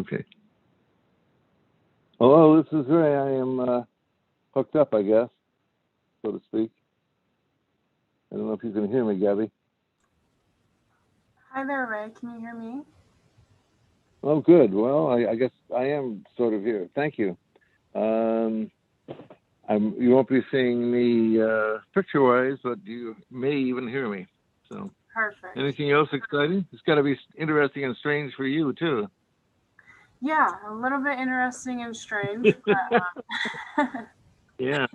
Okay. Hello, this is Ray. I am hooked up, I guess, so to speak. I don't know if you can hear me, Gabby. Hi there, Ray. Can you hear me? Oh, good. Well, I guess I am sort of here. Thank you. You won't be seeing me picture-wise, but you may even hear me. So, Perfect. Anything else exciting? It's got to be interesting and strange for you, too. Yeah, a little bit interesting and strange. But, Yeah.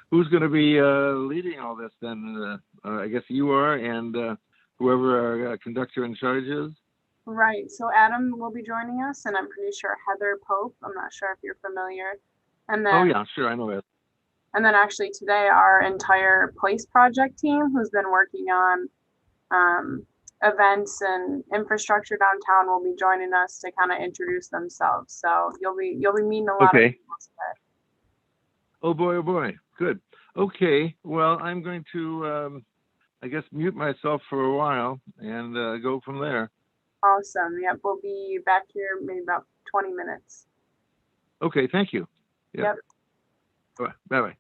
Who's going to be leading all this then? I guess you are, and whoever our conductor in charge is. right. So Adam will be joining us, and I'm pretty sure Heather Pope. I'm not sure if you're familiar. And Oh, then, yeah, sure. I know that. and then actually today, our entire place project team, who's been working on events and infrastructure downtown, will be joining us to kind of introduce themselves. So you'll be meeting a lot of Okay. people today. Oh, boy, oh, boy. Good. Okay. Well, I'm going to, I guess, mute myself for a while and go from there. Awesome. Yep, we'll be back here maybe about 20 minutes. Okay. Thank you. Yep. Bye-bye.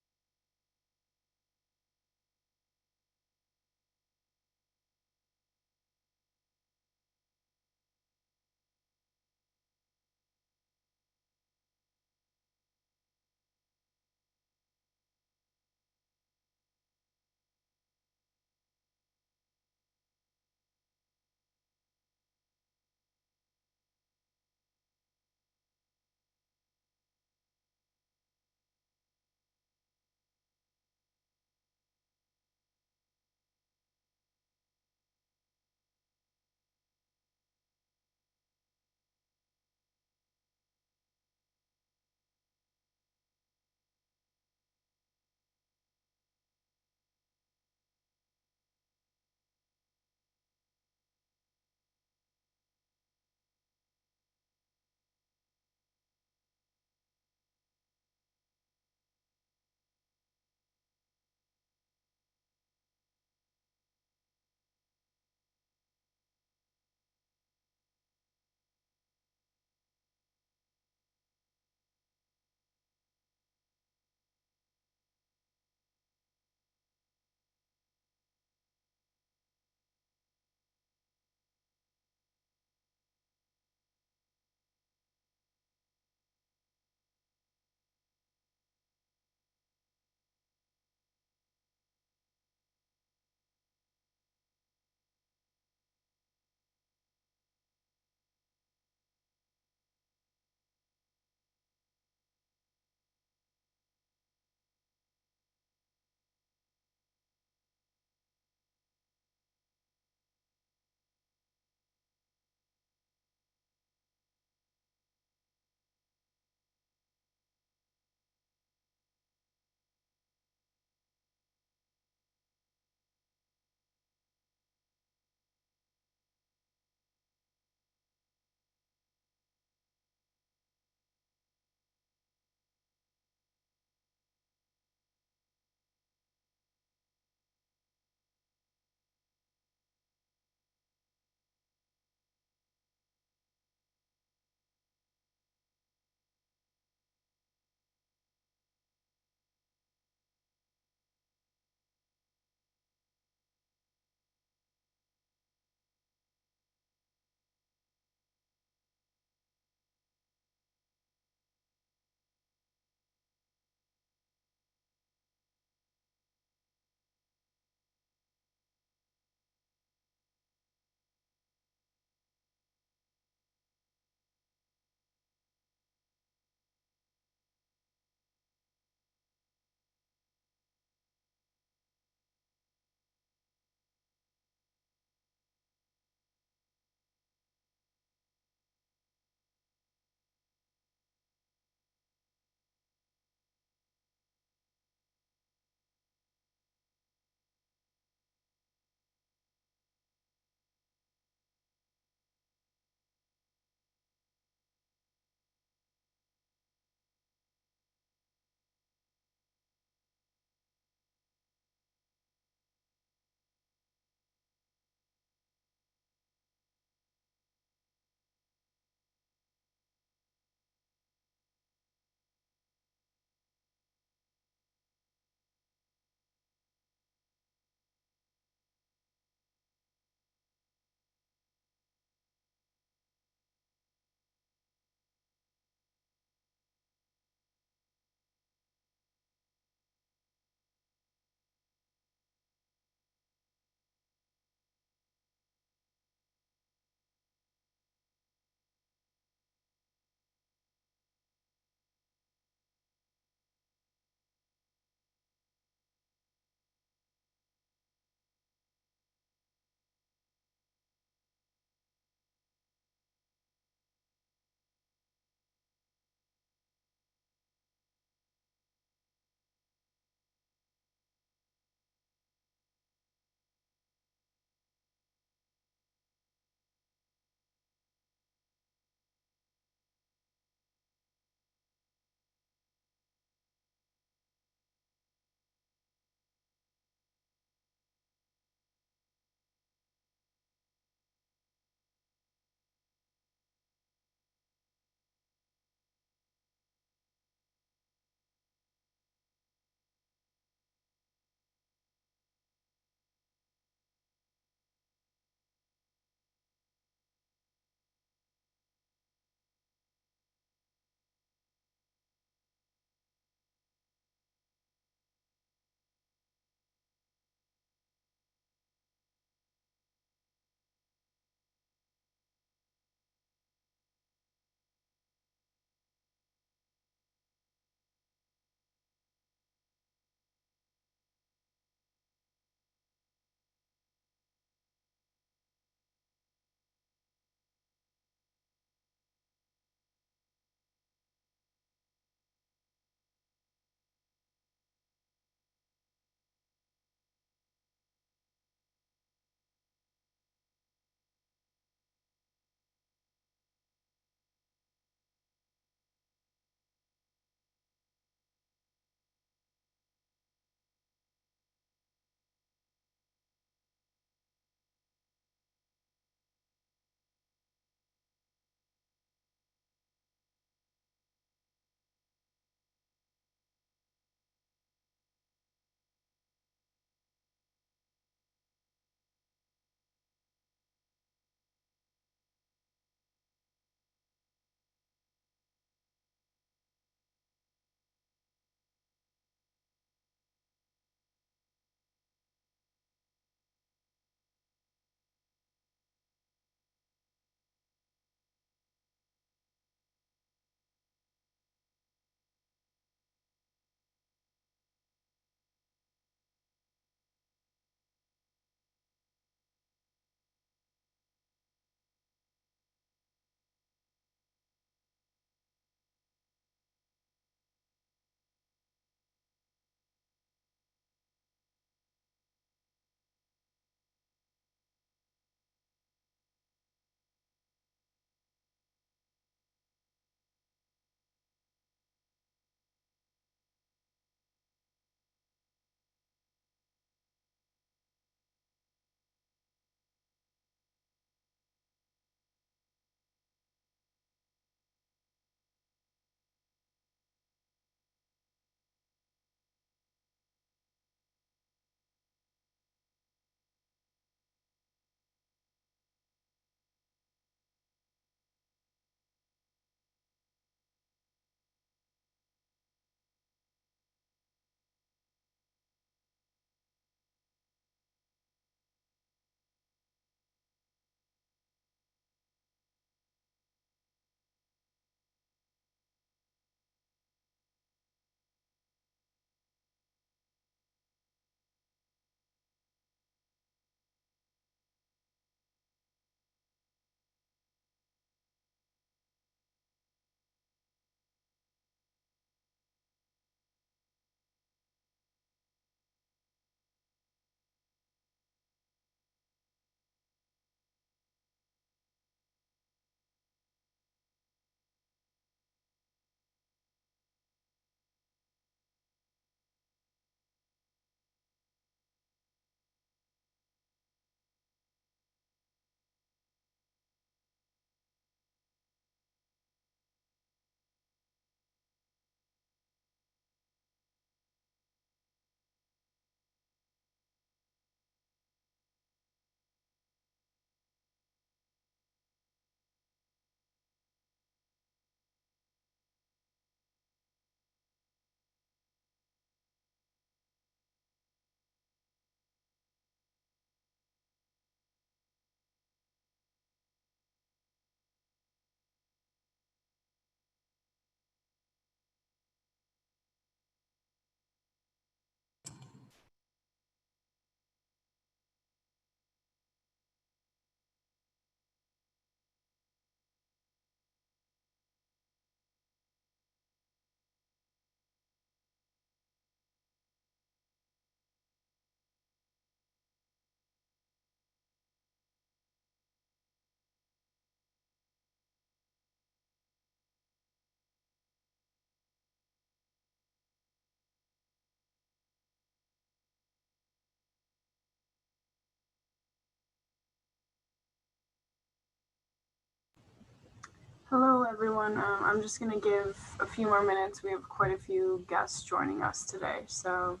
Hello, everyone. I'm just going to give a few more minutes. We have quite a few guests joining us today, so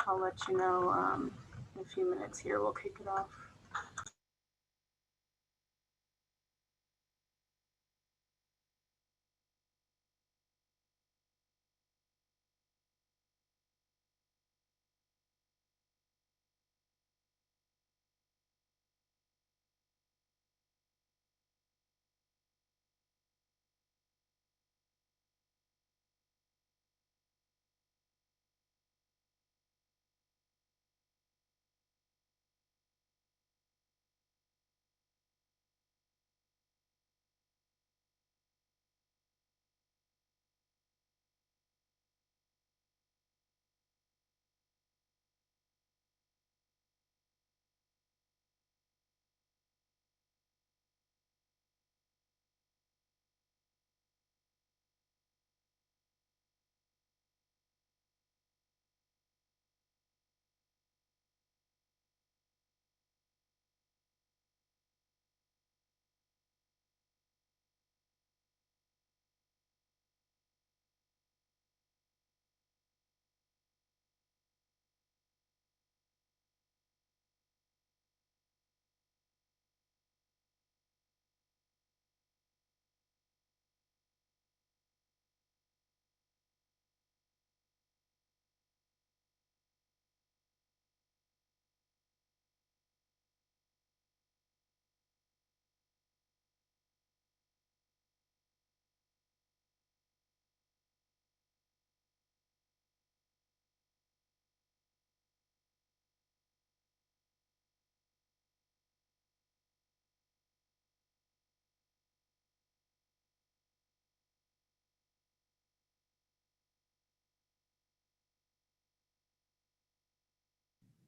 I'll let you know in a few minutes here. We'll kick it off.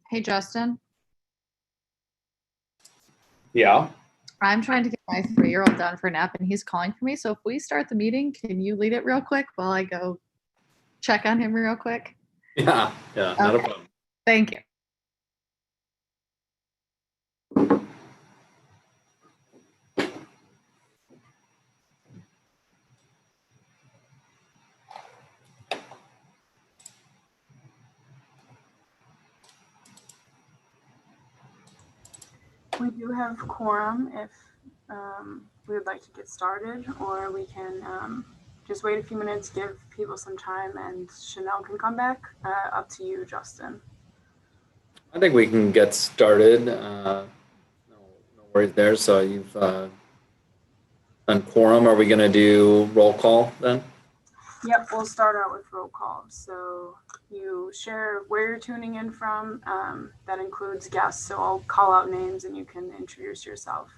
Hey, Justin. Yeah. I'm trying to get my 3-year-old down for a nap and he's calling for me. So if we start the meeting, can you lead it real quick while I go check on him real quick? Yeah. Not a problem. Thank you. We do have quorum if we would like to get started, or we can just wait a few minutes, give people some time, and Chanel can come back. Up to you, Justin. I think we can get started. No worries there. So you've done quorum. Are we going to do roll call then? Yep, we'll start out with roll call. So you share where you're tuning in from. That includes guests. So I'll call out names and you can introduce yourself.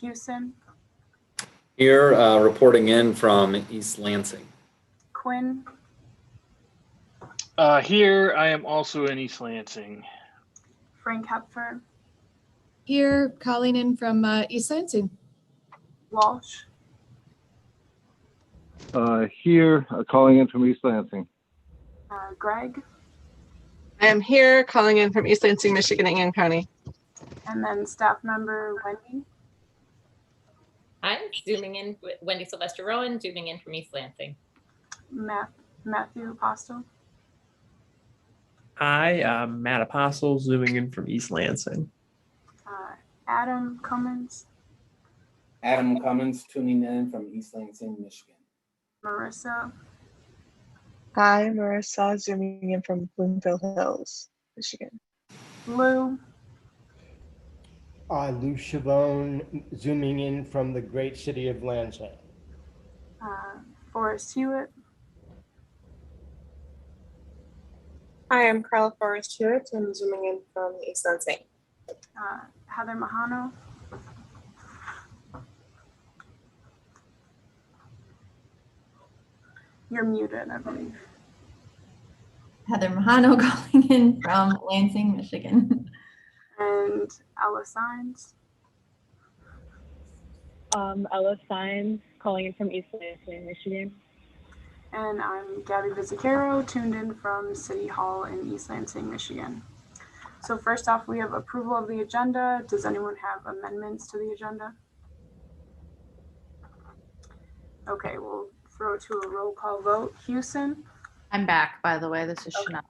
Houston. Here, reporting in from East Lansing. Quinn. Here, I am also in East Lansing. Frank Hepford. Here, calling in from East Lansing. Walsh. Here, calling in from East Lansing. Greg. I am here calling in from East Lansing, Michigan, Ingham County. And then staff member Wendy. I'm zooming in with Wendy Sylvester Rowan, zooming in from East Lansing. Matthew Apostle. Hi, Matt Apostle, zooming in from East Lansing. Adam Cummins. Adam Cummins, tuning in from East Lansing, Michigan. Marissa. Hi, Marissa, zooming in from Bloomfield Hills, Michigan. Lou. Lou Chavone, zooming in from the great city of Lansing. Forrest Hewitt. Hi, I'm Carla Forrest Hewitt. I'm zooming in from East Lansing. Heather Mahano. You're muted, I believe. Heather Mahano calling in from Lansing, Michigan. And Ella Sines. Ella Sines, calling in from East Lansing, Michigan. And I'm Gabby Vizzacaro, tuned in from City Hall in East Lansing, Michigan. So first off, we have approval of the agenda. Does anyone have amendments to the agenda? Okay, we'll throw to a roll call vote. Houston? I'm back, by the way. This is Okay. Chanel.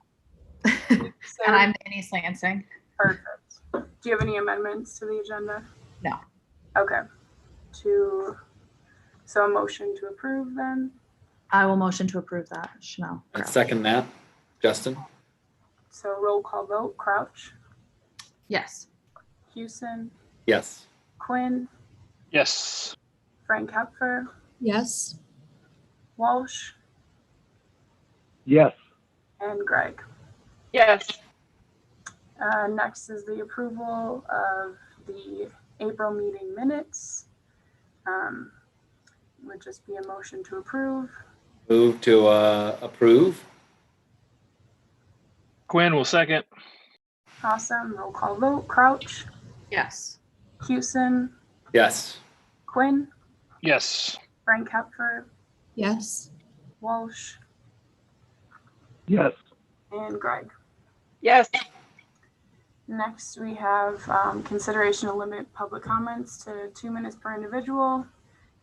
And I'm in East Lansing. Perfect. Do you have any amendments to the agenda? No. Okay. So a motion to approve then? I will motion to approve that, Chanel. I'd second that. Justin? So roll call vote. Crouch? Yes. Houston? Yes. Quinn? Yes. Frank Hepfer? Yes. Walsh? Yes. And Greg. Yes. Next is the approval of the April meeting minutes. Would just be a motion to approve. Move to approve. Quinn will second. Awesome. Roll call vote. Crouch? Yes. Houston? Yes. Quinn? Yes. Frank Hepfer? Yes. Walsh? Yes. And Greg. Yes. Next, we have consideration to limit public comments to 2 minutes per individual.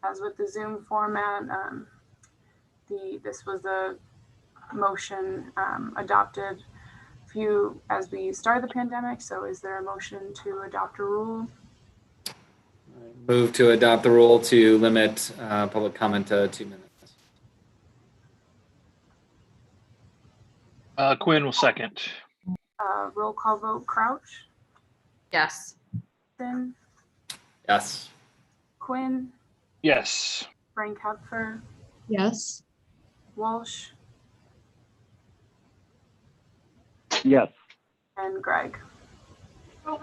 As with the Zoom format, this was a motion adopted as we started the pandemic. So is there a motion to adopt a rule? Move to adopt the rule to limit public comment to 2 minutes. Quinn will second. Roll call vote. Crouch? Yes. Houston? Yes. Quinn? Yes. Frank Hepfer? Yes. Walsh? Yes. And Greg.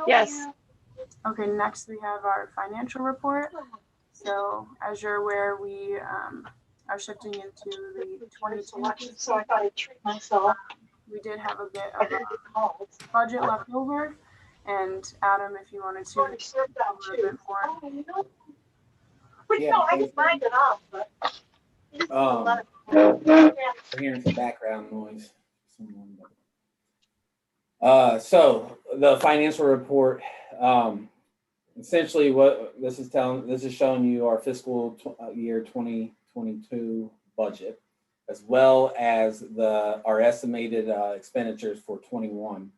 Yes. Okay, next we have our financial report. So as you're aware, we are shifting into the 2022. So I thought I'd treat myself. We did have a bit of a budget left over. And Adam, if you wanted to go a little bit more. Yeah, I can find it off, but. We're hearing some background noise. So the financial report, essentially what this is showing you our fiscal year 2022 budget, as well as our estimated expenditures for 21.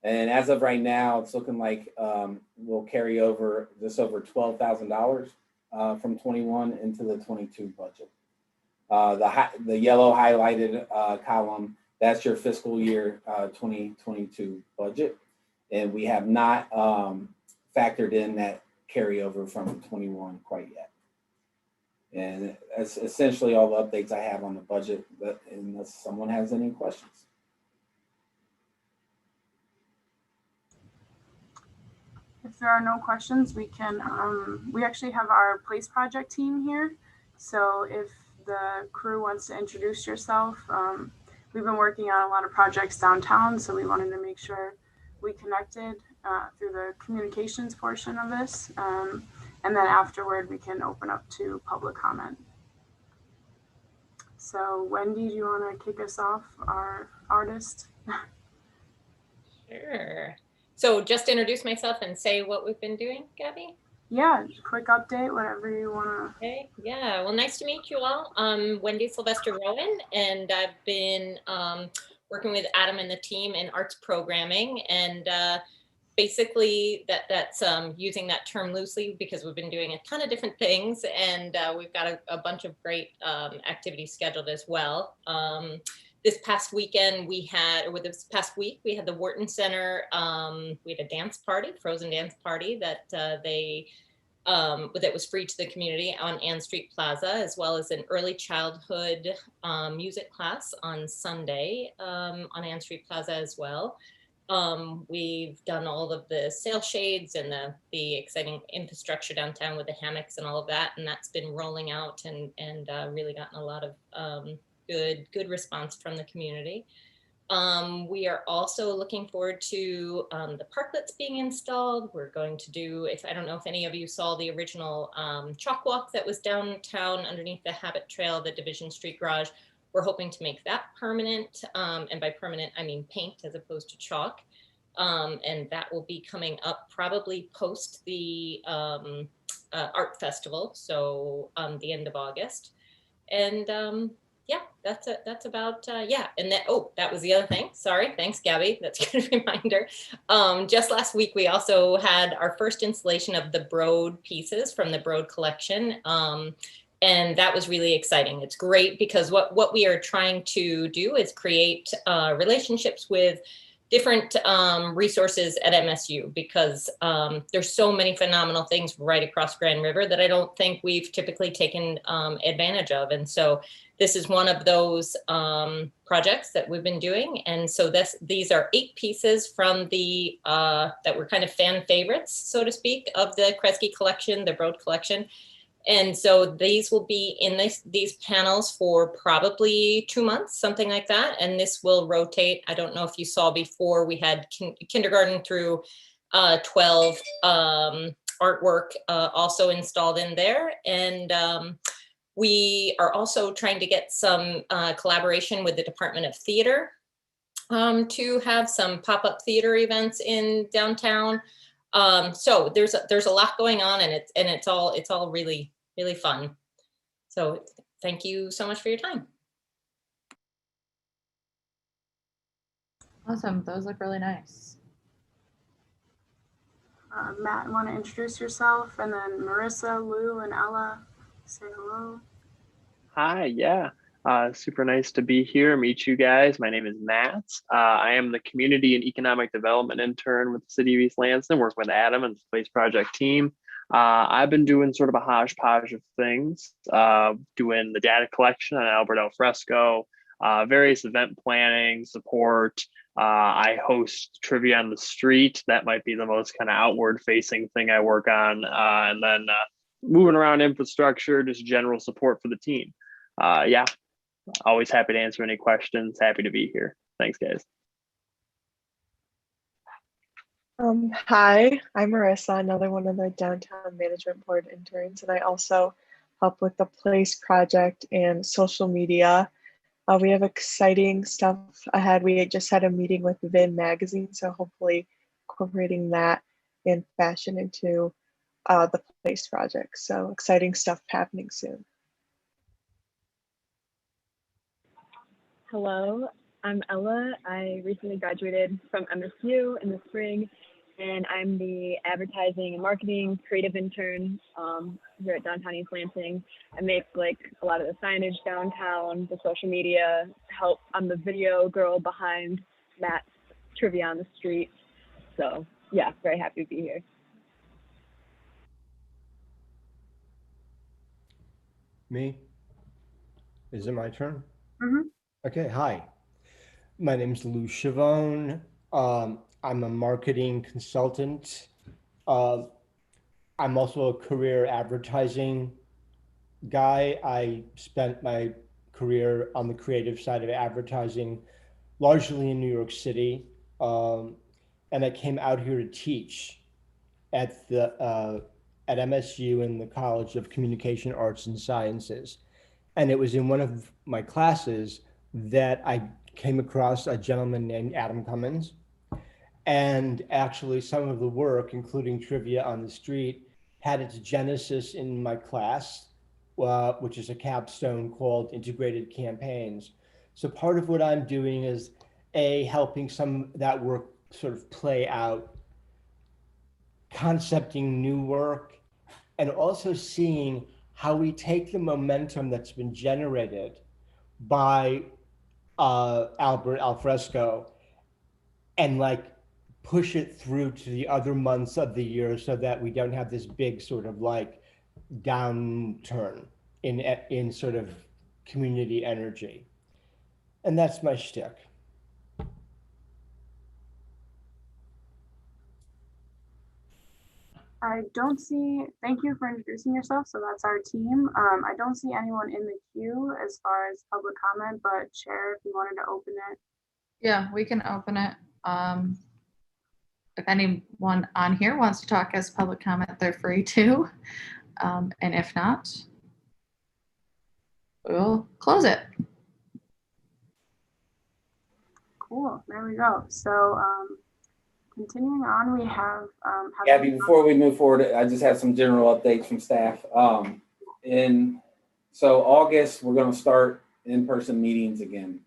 And as of right now, it's looking like we'll carry over just over $12,000 from 21 into the 22 budget. The yellow highlighted column, that's your fiscal year 2022 budget. And we have not factored in that carryover from 21 quite yet. And that's essentially all the updates I have on the budget, unless someone has any questions. If there are no questions, we can, we actually have our place project team here. So if the crew wants to introduce yourself, we've been working on a lot of projects downtown, so we wanted to make sure we connected through the communications portion of this. And then afterward, we can open up to public comment. So Wendy, do you want to kick us off, our artist? Sure. So just introduce myself and say what we've been doing, Gabby? Yeah, quick update, whatever you want to. Okay, yeah, well, nice to meet you all. I'm Wendy Sylvester Rowan, and I've been working with Adam and the team in arts programming. And basically that's using that term loosely because we've been doing a ton of different things, and we've got a bunch of great activities scheduled as well. This past weekend this past week, we had the Wharton Center, we had a dance party, frozen dance party that that was free to the community on Ann Street Plaza, as well as an early childhood music class on Sunday on Ann Street Plaza as well. We've done all of the sail shades and the exciting infrastructure downtown with the hammocks and all of that, and that's been rolling out and really gotten a lot of good response from the community. We are also looking forward to the parklets being installed. We're going to do, I don't know if any of you saw the original chalk walk that was downtown underneath the Habit Trail, the Division Street Garage. We're hoping to make that permanent. And by permanent, I mean paint as opposed to chalk. And that will be coming up probably post the art festival, so the end of August. And yeah, that's about, yeah. And that, oh, that was the other thing. Sorry. Thanks, Gabby. That's a good reminder. Just last week, we also had our first installation of the Broad pieces from the Broad collection. And that was really exciting. It's great because what we are trying to do is create relationships with different resources at MSU, because there's so many phenomenal things right across Grand River that I don't think we've typically taken advantage of. And so this is one of those projects that we've been doing. And so these are 8 pieces from the, that were kind of fan favorites, so to speak, of the Kresge collection, the Broad collection. And so these will be in these panels for probably 2 months, something like that. And this will rotate. I don't know if you saw before, we had kindergarten through 12 artwork also installed in there. And we are also trying to get some collaboration with the Department of Theater to have some pop-up theater events in downtown. So there's a lot going on, and it's all really fun. So thank you so much for your time. Awesome. Those look really nice. Matt, want to introduce yourself? And then Marissa, Lou, and Ella, say hello. Hi, yeah. Super nice to be here, meet you guys. My name is Matt. I am the Community and Economic Development Intern with the City of East Lansing, working with Adam and the Place Project team. I've been doing sort of a hodgepodge of things, doing the data collection on Albert al fresco, various event planning, support. I host Trivia on the Street. That might be the most kind of outward facing thing I work on. And then moving around infrastructure, just general support for the team. Yeah, always happy to answer any questions. Happy to be here. Thanks, guys. Hi, I'm Marissa, another one of the Downtown Management Board interns, and I also help with the Place Project and social media. We have exciting stuff ahead. We just had a meeting with Vin Magazine, so hopefully incorporating that in fashion into the Place Project. So exciting stuff happening soon. Hello, I'm Ella. I recently graduated from MSU in the spring, and I'm the advertising and marketing creative intern here at Downtown East Lansing. I make like a lot of the signage downtown, the social media, help. I'm the video girl behind Matt's Trivia on the Street. So yeah, very happy to be here. Me? Is it my turn? Mm-hmm. Okay, hi. My name is Lou Chavone. I'm a marketing consultant. I'm also a career advertising guy. I spent my career on the creative side of advertising, largely in New York City. And I came out here to teach at MSU in the College of Communication Arts and Sciences. And it was in one of my classes that I came across a gentleman named Adam Cummins. And actually some of the work, including Trivia on the Street, had its genesis in my class, which is a capstone called Integrated Campaigns. So part of what I'm doing is helping some of that work sort of play out, concepting new work, and also seeing how we take the momentum that's been generated by Albert al fresco and like push it through to the other months of the year so that we don't have this big sort of like downturn in sort of community energy. And that's my shtick. I don't see, thank you for introducing yourself. So that's our team. I don't see anyone in the queue as far as public comment, but Chair, if you wanted to open it. Yeah, we can open it. If anyone on here wants to talk as public comment, they're free to. And if not, we'll close it. Cool, there we go. So continuing on, we have Gabby, before we move forward, I just have some general updates from staff. So August, we're going to start in-person meetings again.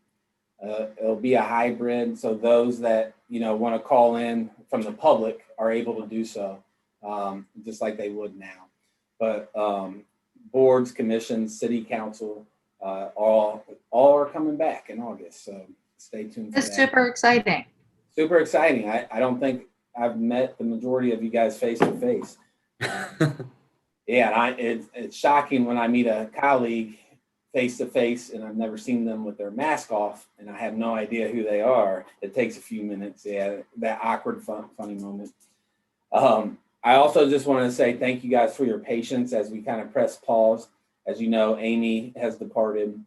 It'll be a hybrid, so those that want to call in from the public are able to do so, just like they would now. But boards, commissions, city council, all are coming back in August. So stay tuned for It's that. super exciting. Super exciting. I don't think I've met the majority of you guys face to face. Yeah, it's shocking when I meet a colleague face to face and I've never seen them with their mask off and I have no idea who they are. It takes a few minutes. Yeah, that awkward, funny moment. I also just want to say thank you guys for your patience as we kind of press pause. As you know, Amy has departed.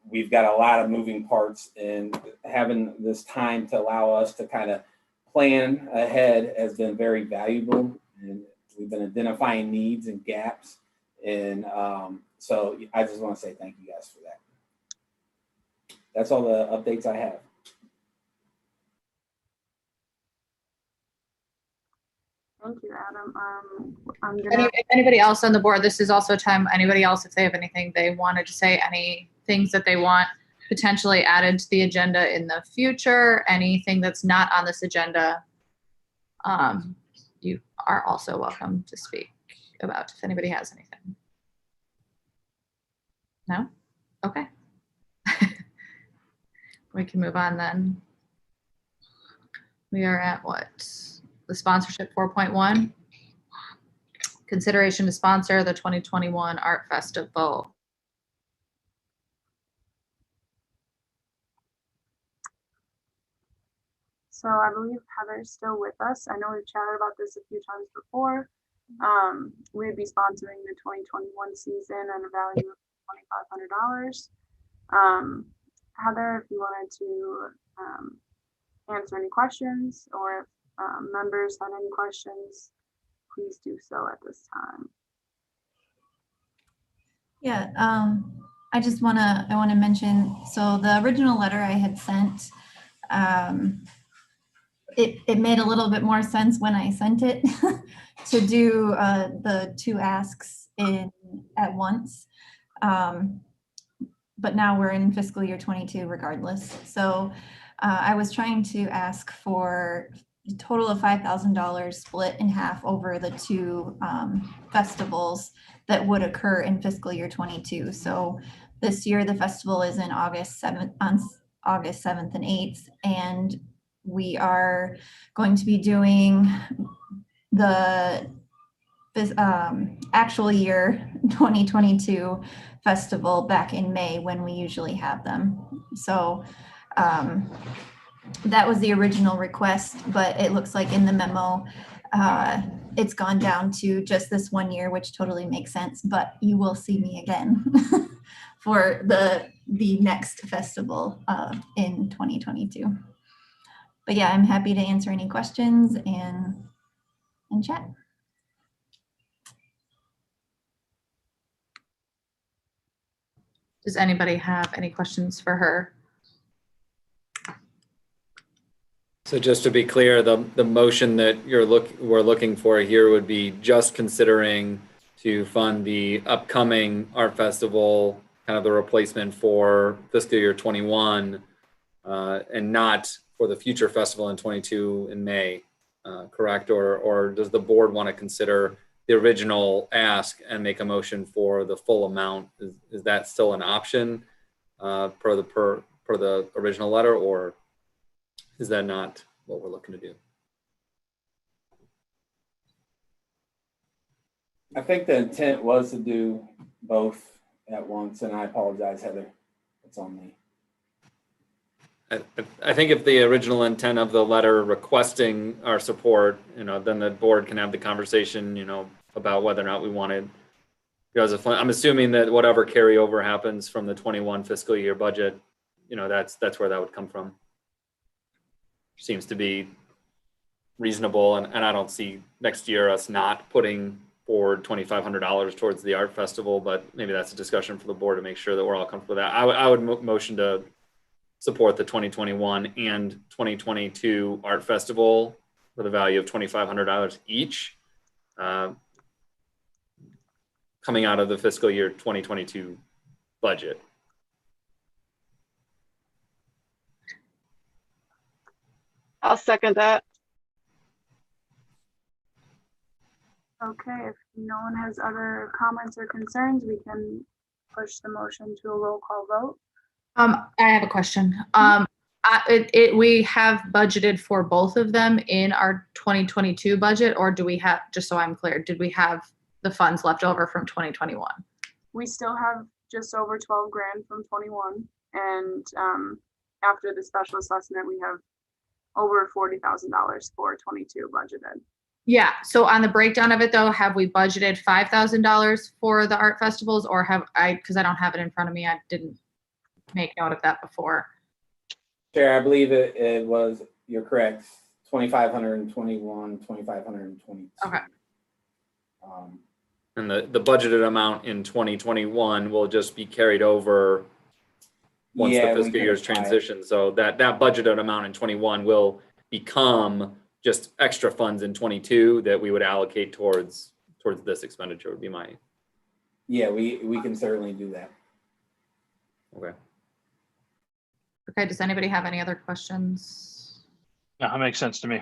We've got a lot of moving parts, and having this time to allow us to kind of plan ahead has been very valuable. And we've been identifying needs and gaps. And so I just want to say thank you guys for that. That's all the updates I have. Thank you, Adam. I'm gonna... If anybody else on the board, this is also a time, anybody else, if they have anything they wanted to say, any things that they want potentially added to the agenda in the future, anything that's not on this agenda, you are also welcome to speak about if anybody has anything. No? Okay. We can move on then. We are at what? The sponsorship 4.1. Consideration to sponsor the 2021 Art Festival. So I believe Heather's still with us. I know we've chatted about this a few times before. We'd be sponsoring the 2021 season at a value of $2,500. Heather, if you wanted to answer any questions, or if members had any questions, please do so at this time. Yeah, I just want to mention, so the original letter I had sent, it made a little bit more sense when I sent it to do the two asks at once. But now we're in fiscal year 22 regardless. So I was trying to ask for a total of $5,000 split in half over the two festivals that would occur in fiscal year 22. So this year the festival is in August 7th, on August 7th and 8th, and we are going to be doing the actual year 2022 festival back in May when we usually have them. So that was the original request, but it looks like in the memo it's gone down to just this one year, which totally makes sense, but you will see me again for the next festival in 2022. But yeah, I'm happy to answer any questions and chat. Does anybody have any questions for her? So just to be clear, the motion that we're looking for here would be just considering to fund the upcoming art festival, kind of the replacement for fiscal year 21, and not for the future festival in 22 in May, correct? Or does the board want to consider the original ask and make a motion for the full amount? Is that still an option per the original letter, or is that not what we're looking to do? I think the intent was to do both at once, and I apologize, Heather. It's on me. I think if the original intent of the letter requesting our support, then the board can have the conversation, about whether or not we wanted. I'm assuming that whatever carryover happens from the 21 fiscal year budget, that's where that would come from. Seems to be reasonable, and I don't see next year us not putting forward $2,500 towards the art festival, but maybe that's a discussion for the board to make sure that we're all comfortable with that. I would motion to support the 2021 and 2022 art festival with a value of $2,500 each. coming out of the fiscal year 2022 budget. I'll second that. Okay, if no one has other comments or concerns, we can push the motion to a roll call vote. I have a question. We have budgeted for both of them in our 2022 budget, or do we have, just so I'm clear, did we have the funds left over from 2021? We still have just over 12 grand from 21, and after the special assessment, we have over $40,000 for 22 budgeted. Yeah, so on the breakdown of it though, have we budgeted $5,000 for the art festivals, or because I don't have it in front of me, I didn't make note of that before. Chair, I believe it was, you're correct, 2,521, 2,522. Okay. And the budgeted amount in 2021 will just be carried over once the fiscal year is transitioned. So that budgeted amount in 21 will become just extra funds in 22 that we would allocate towards this expenditure would be my. Yeah, we can certainly do that. Okay. Okay, does anybody have any other questions? No, that makes sense to me.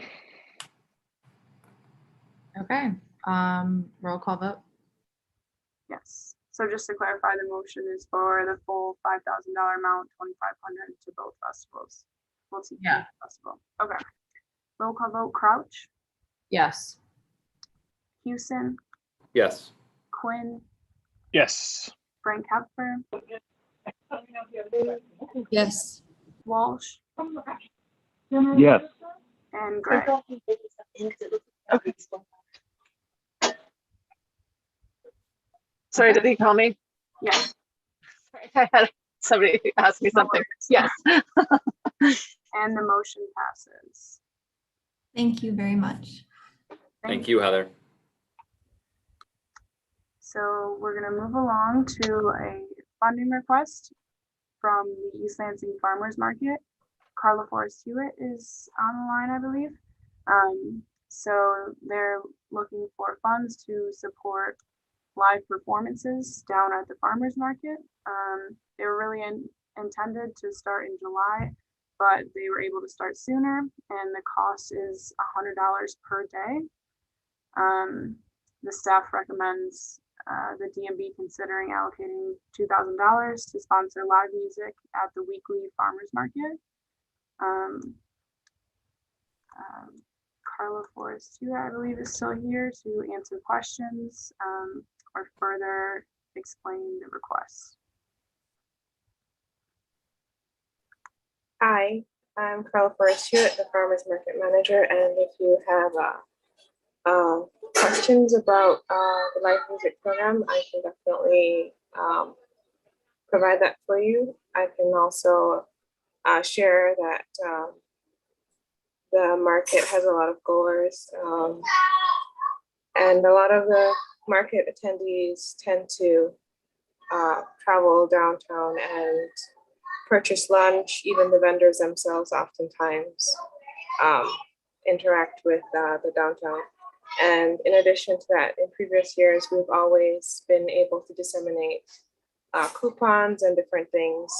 Okay, roll call vote. Yes. So just to clarify, the motion is for the full $5,000 amount, 2,500 to both festivals. Yeah. Festival. Okay. Roll call vote. Crouch, Yes. Houston, Yes. Quinn, Yes. Frank Hepburn, Yes. Walsh, Yes. and Gray. Okay. Sorry, did he call me? Yes. Sorry, I had somebody ask me something. Yes. And the motion passes. Thank you very much. Thank you, Heather. So we're going to move along to a funding request from the East Lansing Farmers Market. Carla Forrest Hewitt is on the line, I believe. So they're looking for funds to support live performances down at the farmers market. They were really intended to start in July, but they were able to start sooner, and the cost is $100 per day. The staff recommends the DMB considering allocating $2,000 to sponsor live music at the weekly farmers market. Carla Forrest, I believe, is still here to answer questions or further explain the request. Hi, I'm Carla Forrest Hewitt, the Farmers Market Manager, and if you have questions about the live music program, I can definitely provide that for you. I can also share that the market has a lot of goers, and a lot of the market attendees tend to travel downtown and purchase lunch. Even the vendors themselves oftentimes interact with the downtown. And in addition to that, in previous years, we've always been able to disseminate coupons and different things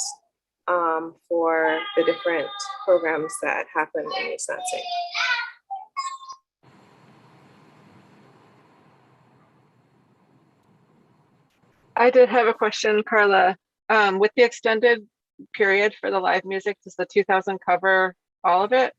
for the different programs that happen in East Lansing. I did have a question, Carla. With the extended period for the live music, does the 2,000 cover all of it?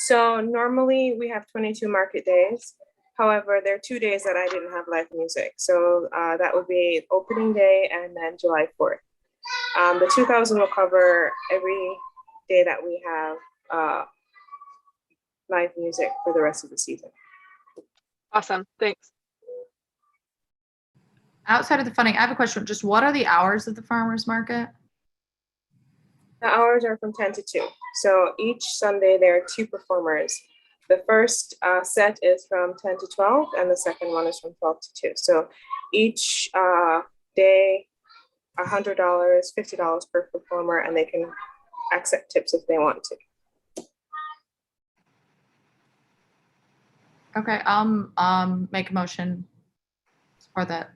So normally we have 22 market days. However, there are 2 days that I didn't have live music. So that would be opening day and then July 4th. The 2,000 will cover every day that we have live music for the rest of the season. Awesome, thanks. Outside of the funding, I have a question. Just what are the hours of the farmers market? The hours are from 10 to 2. So each Sunday there are 2 performers. The first set is from 10 to 12 and the second one is from 12 to 2. So each day, $100, $50 per performer, and they can accept tips if they want to. Okay, I'll make a motion or that.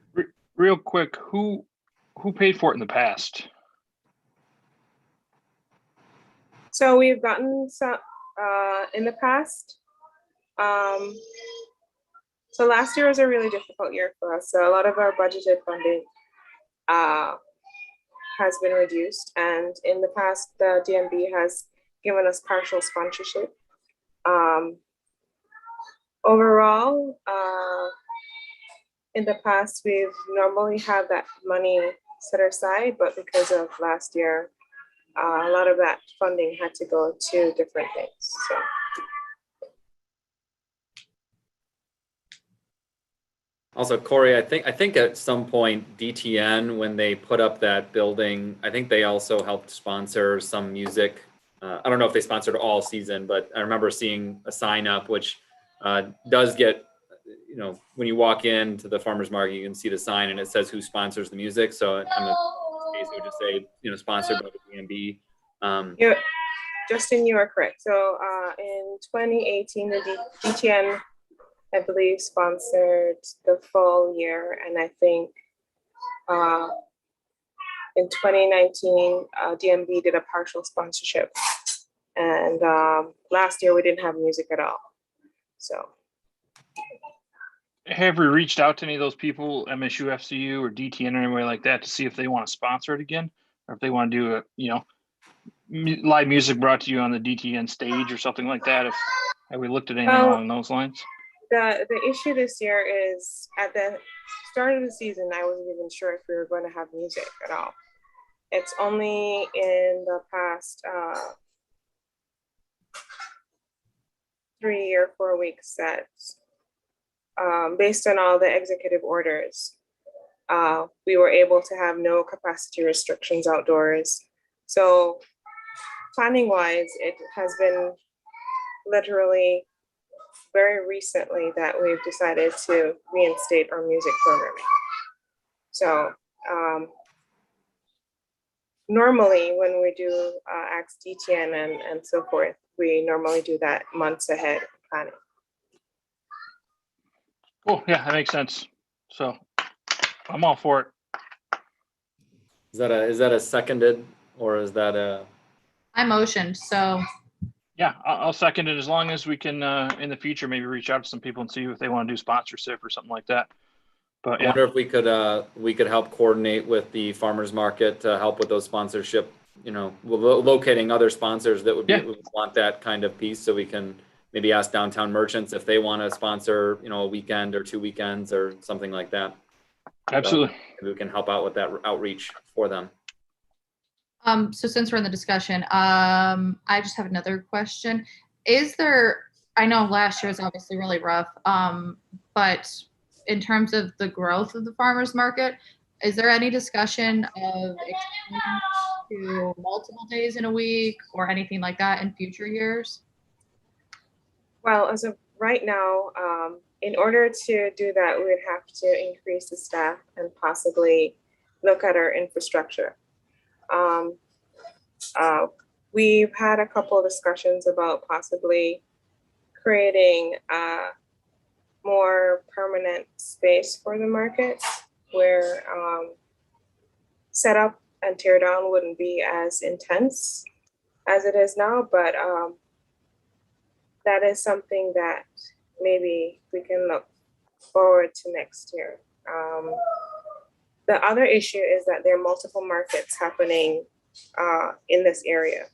Real quick, who paid for it in the past? So we've gotten some in the past. So last year was a really difficult year for us. So a lot of our budgeted funding has been reduced. And in the past, the DMB has given us partial sponsorship. Overall, in the past, we've normally had that money set aside, but because of last year, a lot of that funding had to go to different things. So. Also, Corey, I think at some point DTN, when they put up that building, I think they also helped sponsor some music. I don't know if they sponsored all season, but I remember seeing a sign up, which does get, you know, when you walk into the farmers market, you can see the sign and it says who sponsors the music. So in this case, it would just say, you know, sponsored by the DMB. Justin, you are correct. So in 2018, the DTN, I believe, sponsored the full year. And I think in 2019, DMB did a partial sponsorship. And last year we didn't have music at all. So. Have we reached out to any of those people, MSU, FCU, or DTN, or anywhere like that, to see if they want to sponsor it again, or if they want to do a, you know, live music brought to you on the DTN stage or something like that? Have we looked at anything along those lines? The issue this year is at the start of the season, I wasn't even sure if we were going to have music at all. It's only in the past 3 or 4 weeks that, based on all the executive orders, we were able to have no capacity restrictions outdoors. So planning wise, it has been literally very recently that we've decided to reinstate our music programming. So normally when we do Ask DTN and so forth, we normally do that months ahead planning. Oh, yeah, that makes sense. So I'm all for it. Is that a seconded, or is that a? I motioned, so. Yeah, I'll second it, as long as we can in the future maybe reach out to some people and see if they want to do sponsorship or something like that. But I wonder if we could help coordinate with the farmers market to help with those sponsorship. You know, locating other sponsors that would want that kind of piece, so we can maybe ask downtown merchants if they want to sponsor, you know, a weekend or 2 weekends or something like that. Absolutely. Maybe we can help out with that outreach for them. So since we're in the discussion, I just have another question. Is there, I know last year was obviously really rough, but in terms of the growth of the farmers market, is there any discussion of expanding to multiple days in a week or anything like that in future years? Well, as of right now, in order to do that, we would have to increase the staff and possibly look at our infrastructure. We've had a couple of discussions about possibly creating a more permanent space for the market where setup and tear down wouldn't be as intense as it is now, but that is something that maybe we can look forward to next year. The other issue is that there are multiple markets happening in this area.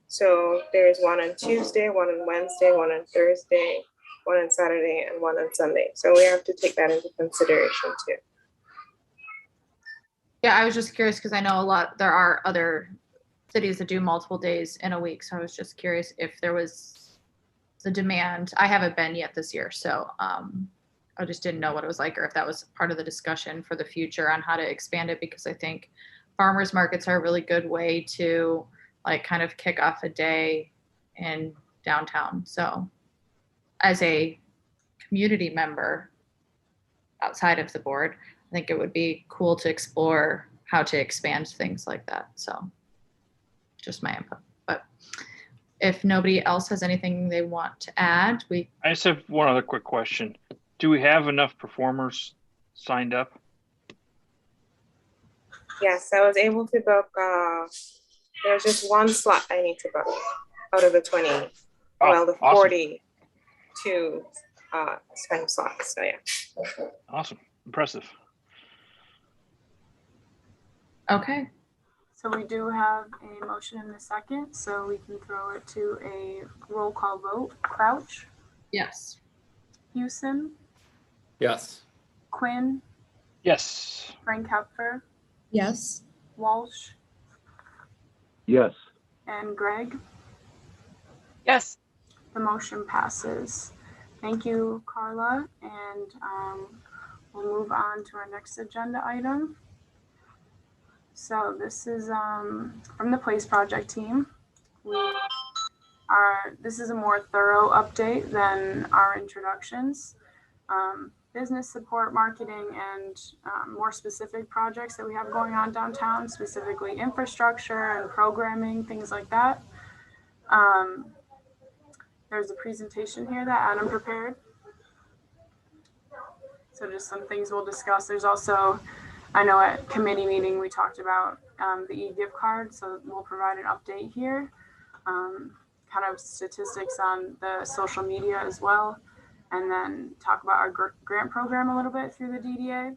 So there's one on Tuesday, one on Wednesday, one on Thursday, one on Saturday, and one on Sunday. So we have to take that into consideration too. Yeah, I was just curious because I know there are other cities that do multiple days in a week. So I was just curious if there was the demand. I haven't been yet this year, so I just didn't know what it was like, or if that was part of the discussion for the future on how to expand it, because I think farmers markets are a really good way to like kind of kick off a day in downtown. So as a community member outside of the board, I think it would be cool to explore how to expand things like that. So just my input. But if nobody else has anything they want to add, I just have one other quick question. Do we have enough performers signed up? Yes, I was able to book, there's just one slot I need to book out of the 20, Oh, well, the awesome. 42 spend slots, so yeah. Awesome. Impressive. Okay. So we do have a motion and a second, so we can throw it to a roll call vote. Crouch, Yes. Houston, Yes. Quinn, Yes. Frank Hepfer, Yes. Walsh, Yes. and Greg. Yes. The motion passes. Thank you, Carla, and we'll move on to our next agenda item. So this is from the Place Project team. This is a more thorough update than our introductions. Business support, marketing, and more specific projects that we have going on downtown, specifically infrastructure and programming, things like that. There's a presentation here that Adam prepared. So just some things we'll discuss. There's also, I know at committee meeting, we talked about the e-gift card. So we'll provide an update here, kind of statistics on the social media as well. And then talk about our grant program a little bit through the DDA.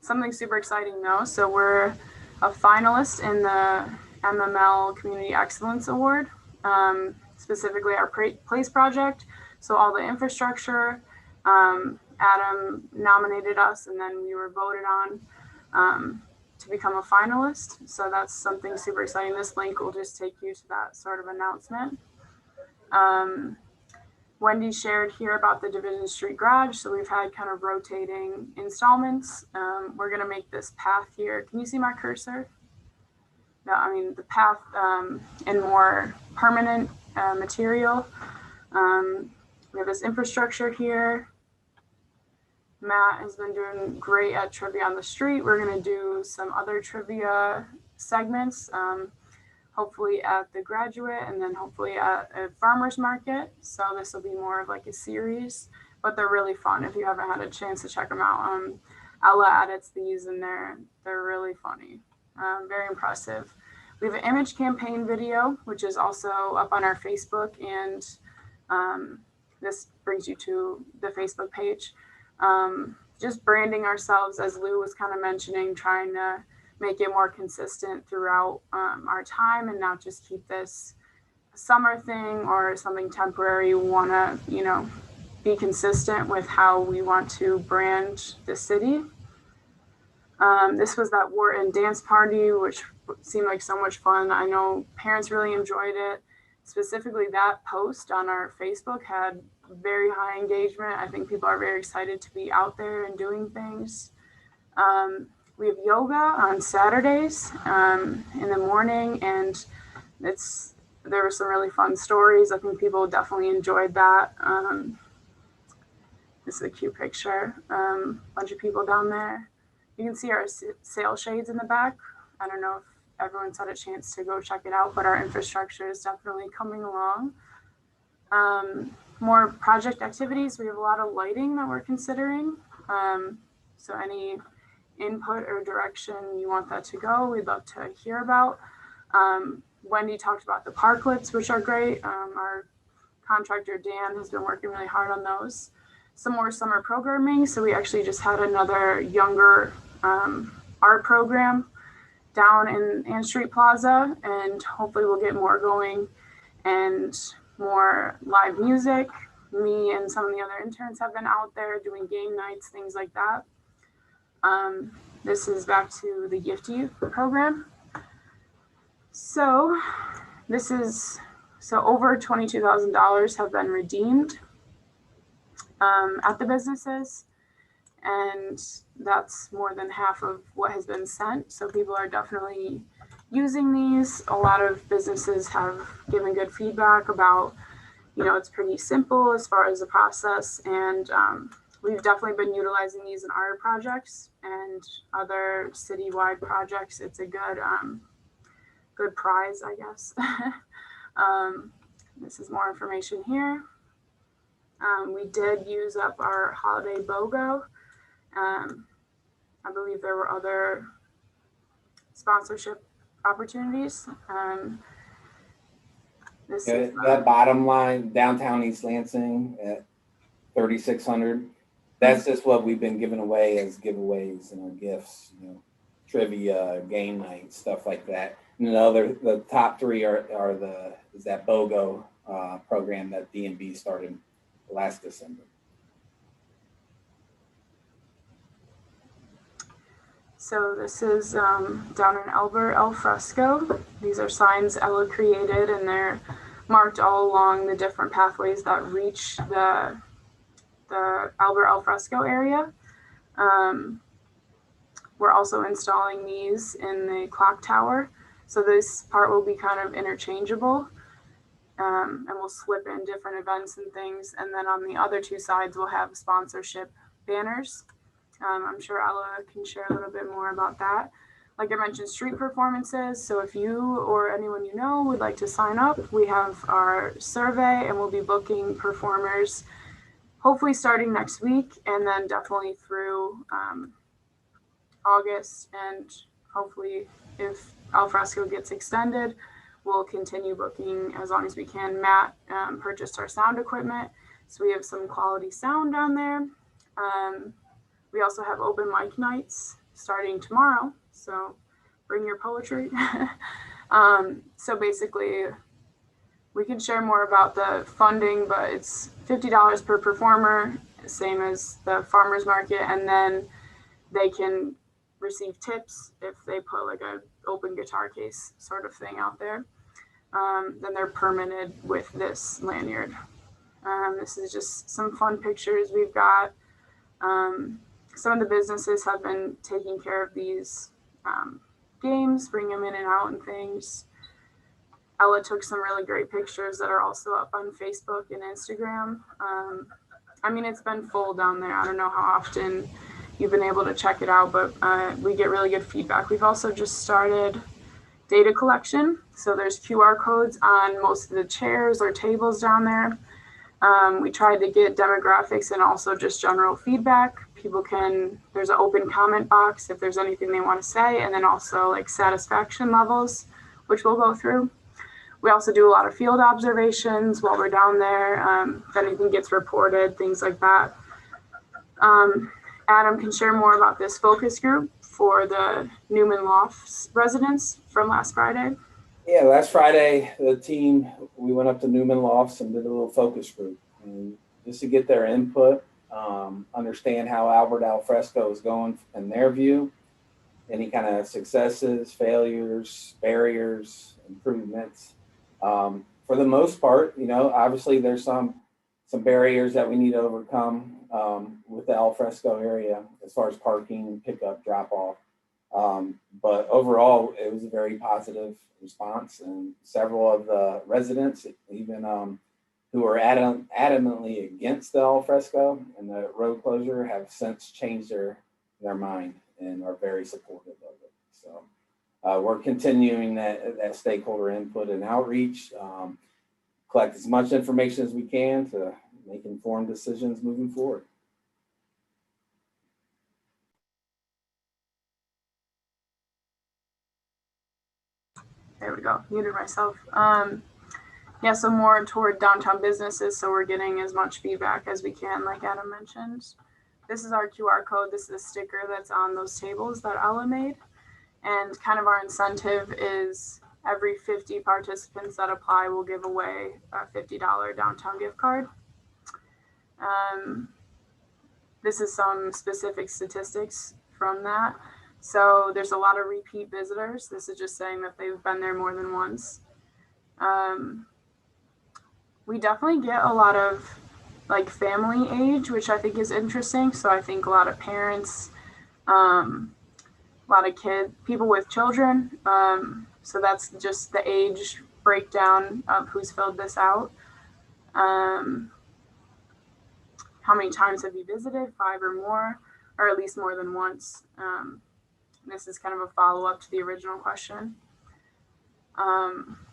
Something super exciting though. So we're a finalist in the MML Community Excellence Award, specifically our Place Project. So all the infrastructure, Adam nominated us and then we were voted on to become a finalist. So that's something super exciting. This link will just take you to that sort of announcement. Wendy shared here about the Division Street Garage. So we've had kind of rotating installments. We're gonna make this path here. Can you see my cursor? No, I mean the path in more permanent material. We have this infrastructure here. Matt has been doing great at Trivia on the Street. We're gonna do some other trivia segments, hopefully at the Graduate and then hopefully at a farmer's market. So this will be more of like a series, but they're really fun if you haven't had a chance to check them out. Ella edits these and they're really funny, very impressive. We have an image campaign video, which is also up on our Facebook, and this brings you to the Facebook page. Just branding ourselves, as Lou was kind of mentioning, trying to make it more consistent throughout our time and not just keep this a summer thing or something temporary. We want to, be consistent with how we want to brand the city. This was that Wharton dance party, which seemed like so much fun. I know parents really enjoyed it. Specifically, that post on our Facebook had very high engagement. I think people are very excited to be out there and doing things. We have yoga on Saturdays in the morning, and there were some really fun stories. I think people definitely enjoyed that. This is a cute picture. Bunch of people down there. You can see our sail shades in the back. I don't know if everyone's had a chance to go check it out, but our infrastructure is definitely coming along. More project activities. We have a lot of lighting that we're considering. So any input or direction you want that to go, we'd love to hear about. Wendy talked about the parklets, which are great. Our contractor Dan has been working really hard on those. Some more summer programming. So we actually just had another younger art program down in Ann Street Plaza, and hopefully we'll get more going and more live music. Me and some of the other interns have been out there doing game nights, things like that. This is back to the Gift You program. So over $22,000 have been redeemed at the businesses, and that's more than half of what has been sent. So people are definitely using these. A lot of businesses have given good feedback about, it's pretty simple as far as the process, and we've definitely been utilizing these in our projects and other citywide projects. It's a good prize, I guess. This is more information here. We did use up our holiday BOGO. I believe there were other sponsorship opportunities. That bottom line, downtown East Lansing at 3,600. That's just what we've been giving away as giveaways and our gifts, trivia, game night, stuff like that. And the top three is that BOGO program that D&B started last December. So this is down in Albert al fresco. These are signs Ella created, and they're marked all along the different pathways that reach the Albert al fresco area. We're also installing these in the clock tower. So this part will be kind of interchangeable, and we'll slip in different events and things. And then on the other two sides, we'll have sponsorship banners. I'm sure Ella can share a little bit more about that. Like I mentioned, street performances. So if you or anyone you know would like to sign up, we have our survey, and we'll be booking performers hopefully starting next week, and then definitely through August. And hopefully if Alfresco gets extended, we'll continue booking as long as we can. Matt purchased our sound equipment, so we have some quality sound down there. We also have open mic nights starting tomorrow, so bring your poetry. So basically, we can share more about the funding, but it's $50 per performer, same as the farmers market, and then they can receive tips if they put like a open guitar case sort of thing out there. Then they're permitted with this lanyard. This is just some fun pictures we've got. Some of the businesses have been taking care of these games, bring them in and out and things. Ella took some really great pictures that are also up on Facebook and Instagram. I mean, it's been full down there. I don't know how often you've been able to check it out, but we get really good feedback. We've also just started data collection. So there's QR codes on most of the chairs or tables down there. We tried to get demographics and also just general feedback. There's an open comment box if there's anything they want to say, and then also like satisfaction levels, which we'll go through. We also do a lot of field observations while we're down there. If anything gets reported, things like that. Adam can share more about this focus group for the Newman Lofts residents from last Friday. Yeah, last Friday, the team, we went up to Newman Lofts and did a little focus group, and just to get their input, understand how Albert al fresco is going in their view, any kind of successes, failures, barriers, improvements. For the most part, obviously there's some barriers that we need to overcome with the al fresco area as far as parking, pickup, drop off. But overall, it was a very positive response, and several of the residents, even who were adamantly against the al fresco and the road closure, have since changed their mind and are very supportive of it. So we're continuing that stakeholder input and outreach, collect as much information as we can to make informed decisions moving forward. There we go, muted myself. Yeah, so more toward downtown businesses, so we're getting as much feedback as we can, like Adam mentioned. This is our QR code. This is a sticker that's on those tables that Ella made. And kind of our incentive is every 50 participants that apply, we'll give away a $50 downtown gift card. This is some specific statistics from that. So there's a lot of repeat visitors. This is just saying that they've been there more than once. We definitely get a lot of like family age, which I think is interesting. So I think a lot of parents, a lot of kids, people with children. So that's just the age breakdown of who's filled this out. How many times have you visited? 5 or more, or at least more than once. This is kind of a follow-up to the original question.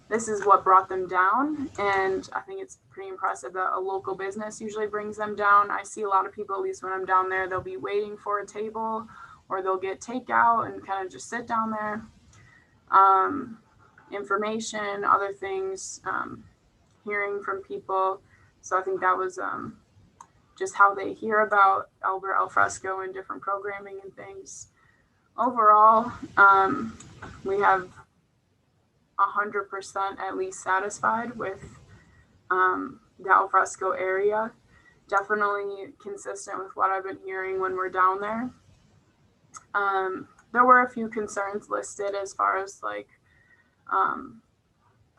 this is what brought them down. And I think it's pretty impressive that a local business usually brings them down. I see a lot of people, at least when I'm down there, they'll be waiting for a table or they'll get takeout and kind of just sit down there. Information, other things, hearing from people. So I think that was just how they hear about Albert Alfresco and different programming and things. Overall, we have 100% at least satisfied with the Alfresco area. Definitely consistent with what I've been hearing when we're down there. There were a few concerns listed as far as like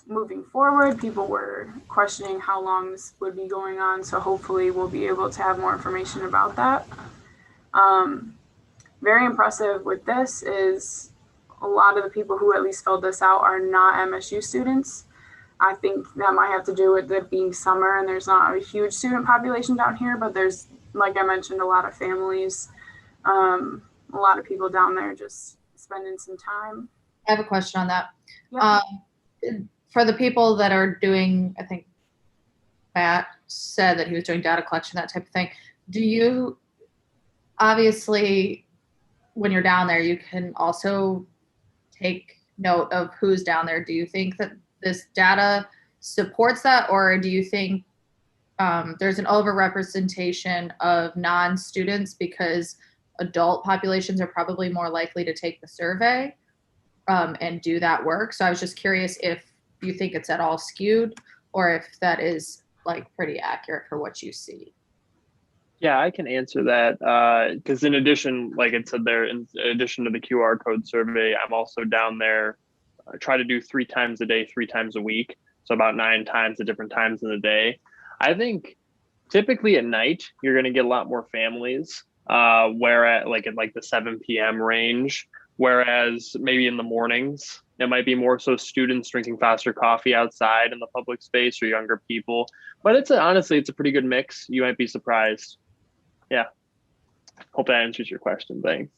moving forward. People were questioning how long this would be going on, so hopefully we'll be able to have more information about that. Very impressive with this is a lot of the people who at least filled this out are not MSU students. I think that might have to do with it being summer and there's not a huge student population down here, but there's, like I mentioned, a lot of families, a lot of people down there just spending some time. I have a question on that. Yeah. For the people that are doing, I think Matt said that he was doing data collection, that type of thing. Do you, obviously, when you're down there, you can also take note of who's down there. Do you think that this data supports that, or do you think there's an overrepresentation of non-students because adult populations are probably more likely to take the survey and do that work? So I was just curious if you think it's at all skewed or if that is like pretty accurate for what you see. Yeah, I can answer that because in addition, like it said there, in addition to the QR code survey, I'm also down there, try to do 3 times a day, 3 times a week. So about 9 times at different times in the day. I think typically at night, you're going to get a lot more families where at the 7 p.m. range, whereas maybe in the mornings, it might be more so students drinking faster coffee outside in the public space or younger people. But honestly, it's a pretty good mix. You might be surprised. Yeah. Hope that answers your question. Thanks.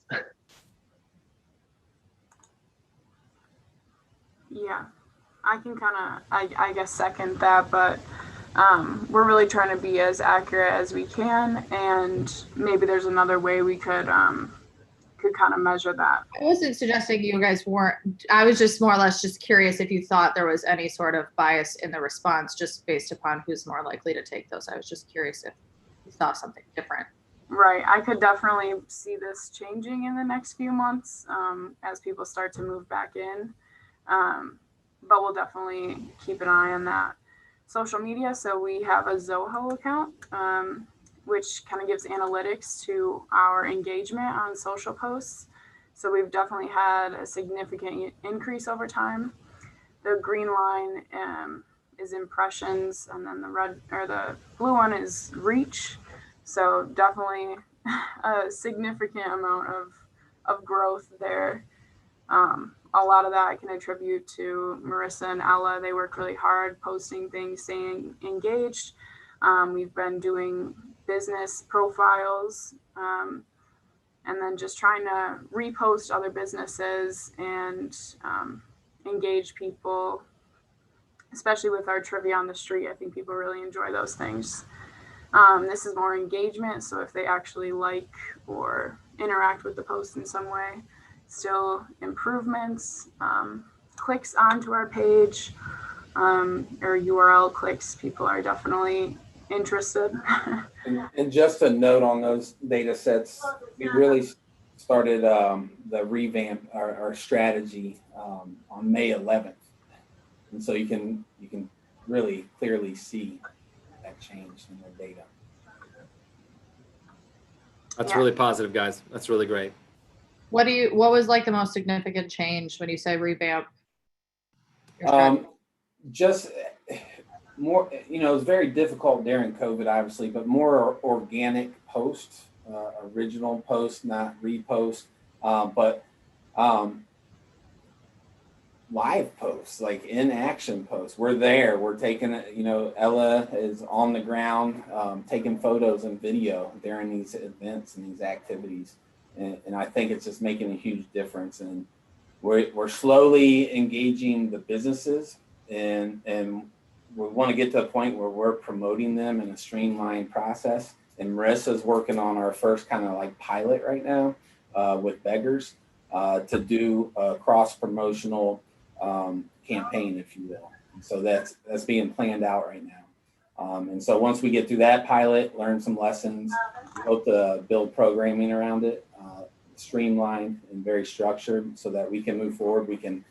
Yeah, I can kind of, I guess, second that, but we're really trying to be as accurate as we can, and maybe there's another way we could kind of measure that. I wasn't suggesting you guys weren't, I was just more or less just curious if you thought there was any sort of bias in the response just based upon who's more likely to take those. I was just curious if you saw something different. Right. I could definitely see this changing in the next few months as people start to move back in. But we'll definitely keep an eye on that. Social media. So we have a Zoho account, which kind of gives analytics to our engagement on social posts. So we've definitely had a significant increase over time. The green line is impressions, and then the red or the blue one is reach. So definitely a significant amount of growth there. A lot of that I can attribute to Marissa and Ella. They work really hard posting things, staying engaged. We've been doing business profiles and then just trying to repost other businesses and engage people, especially with our trivia on the street. I think people really enjoy those things. This is more engagement, so if they actually like or interact with the post in some way, still improvements, clicks onto our page, or URL clicks, people are definitely interested. And just a note on those data sets, we really started the revamp, our strategy on May 11th. And so you can really clearly see that change in the data. That's really positive, guys. That's really great. What was like the most significant change when you say revamp? Just more, it was very difficult during COVID, obviously, but more organic posts, original posts, not repost, but live posts, like in action posts. We're there, we're taking it, Ella is on the ground, taking photos and video during these events and these activities. And I think it's just making a huge difference. And we're slowly engaging the businesses and we want to get to a point where we're promoting them in a streamlined process. And Marissa's working on our first kind of like pilot right now with beggars to do a cross-promotional campaign, if you will. And so that's being planned out right now. And so once we get through that pilot, learn some lessons, we hope to build programming around it, streamlined and very structured so that we can move forward. We can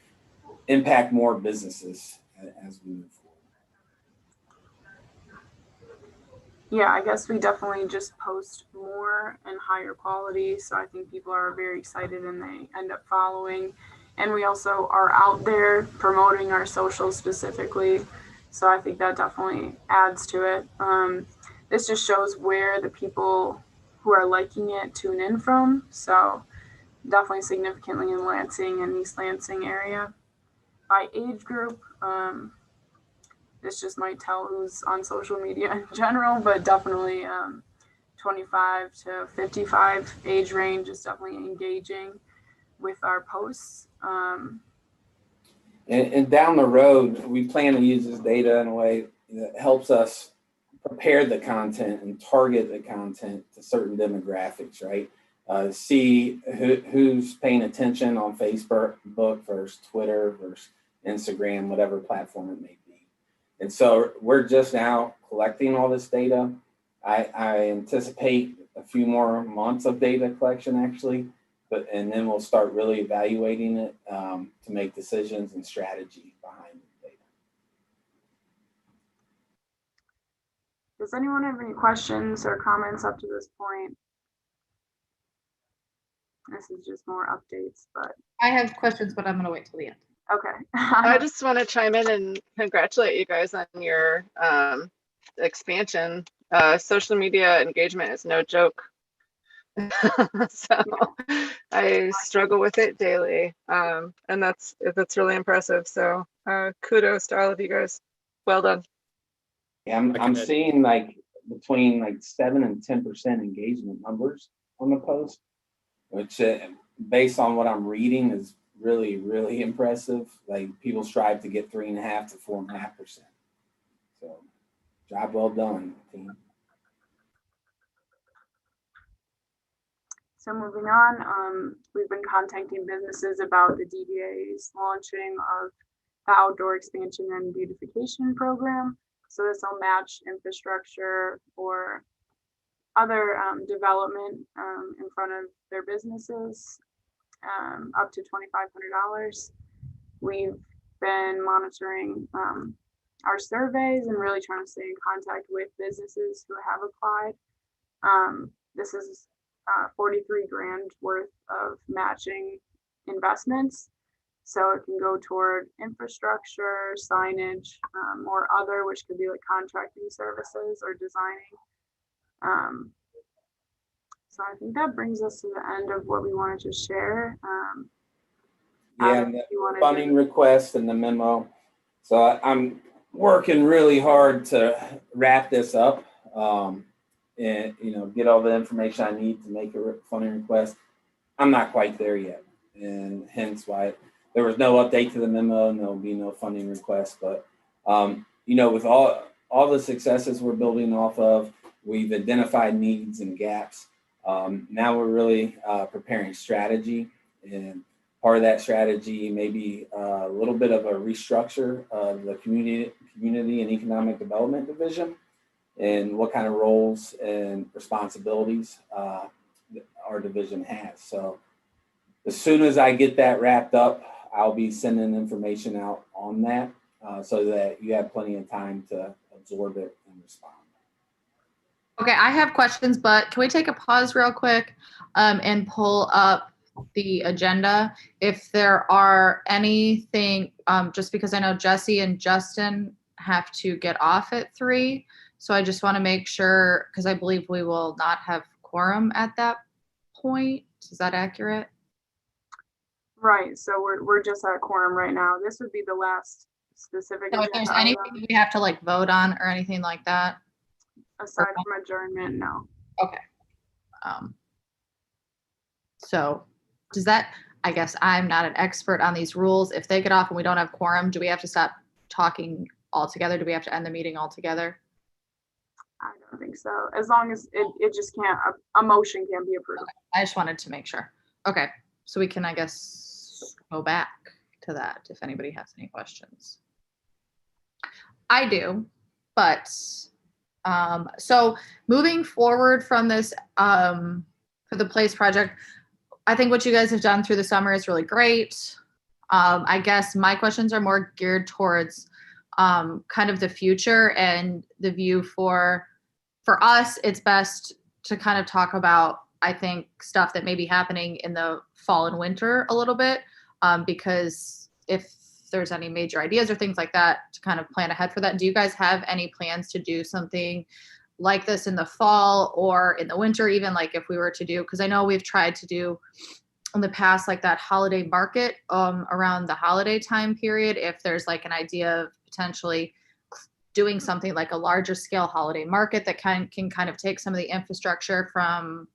impact more businesses as we move forward. Yeah, I guess we definitely just post more and higher quality. So I think people are very excited and they end up following. And we also are out there promoting our social specifically. So I think that definitely adds to it. This just shows where the people who are liking it tune in from. So definitely significantly in Lansing and East Lansing area. By age group, this just might tell who's on social media in general, but definitely 25 to 55 age range is definitely engaging with our posts. And down the road, we plan to use this data in a way that helps us prepare the content and target the content to certain demographics, right? See who's paying attention on Facebook versus Twitter versus Instagram, whatever platform it may be. And so we're just now collecting all this data. I anticipate a few more months of data collection actually, and then we'll start really evaluating it to make decisions and strategy behind the data. Does anyone have any questions or comments up to this point? This is just more updates, but I have questions, but I'm going to wait till the end. Okay. I just want to chime in and congratulate you guys on your expansion. Social media engagement is no joke. So I struggle with it daily. And that's really impressive. So kudos to all of you guys. Well done. Yeah, I'm seeing like between like 7 and 10% engagement numbers on the post, which based on what I'm reading is really, really impressive. Like people strive to get 3.5 to 4.5%. So job well done, team. So moving on, we've been contacting businesses about the DDA's launching of the outdoor expansion and beautification program. So this will match infrastructure or other development in front of their businesses, up to $2,500. We've been monitoring our surveys and really trying to stay in contact with businesses who have applied. This is 43 grand worth of matching investments. So it can go toward infrastructure, signage, or other, which could be like contracting services or designing. So I think that brings us to the end of what we wanted to share. Yeah, and the funding request and the memo. So I'm working really hard to wrap this up and get all the information I need to make a funding request. I'm not quite there yet, and hence why there was no update to the memo and there will be no funding request. But with all the successes we're building off of, we've identified needs and gaps. Now we're really preparing strategy, and part of that strategy may be a little bit of a restructure of the community and economic development division and what kind of roles and responsibilities our division has. So as soon as I get that wrapped up, I'll be sending information out on that so that you have plenty of time to absorb it and respond. Okay, I have questions, but can we take a pause real quick and pull up the agenda? If there are anything, just because I know Jesse and Justin have to get off at 3. So I just want to make sure, because I believe we will not have quorum at that point. Is that accurate? Right, so we're just at quorum right now. This would be the last specific. So if there's anything we have to like vote on or anything like that? Aside from adjournment, no. Okay. So does that, I guess I'm not an expert on these rules. If they get off and we don't have quorum, do we have to stop talking all together? Do we have to end the meeting altogether? I don't think so. As long as it just can't, a motion can be approved. Okay. I just wanted to make sure. Okay, so we can, I guess, go back to that if anybody has any questions. I do, but so moving forward from this for the place project, I think what you guys have done through the summer is really great. I guess my questions are more geared towards kind of the future and the view for us. It's best to kind of talk about, I think, stuff that may be happening in the fall and winter a little bit, because if there's any major ideas or things like that, to kind of plan ahead for that. Do you guys have any plans to do something like this in the fall or in the winter, even like if we were to do, because I know we've tried to do in the past, like that holiday market around the holiday time period, if there's like an idea of potentially doing something like a larger scale holiday market that can kind of take some of the infrastructure from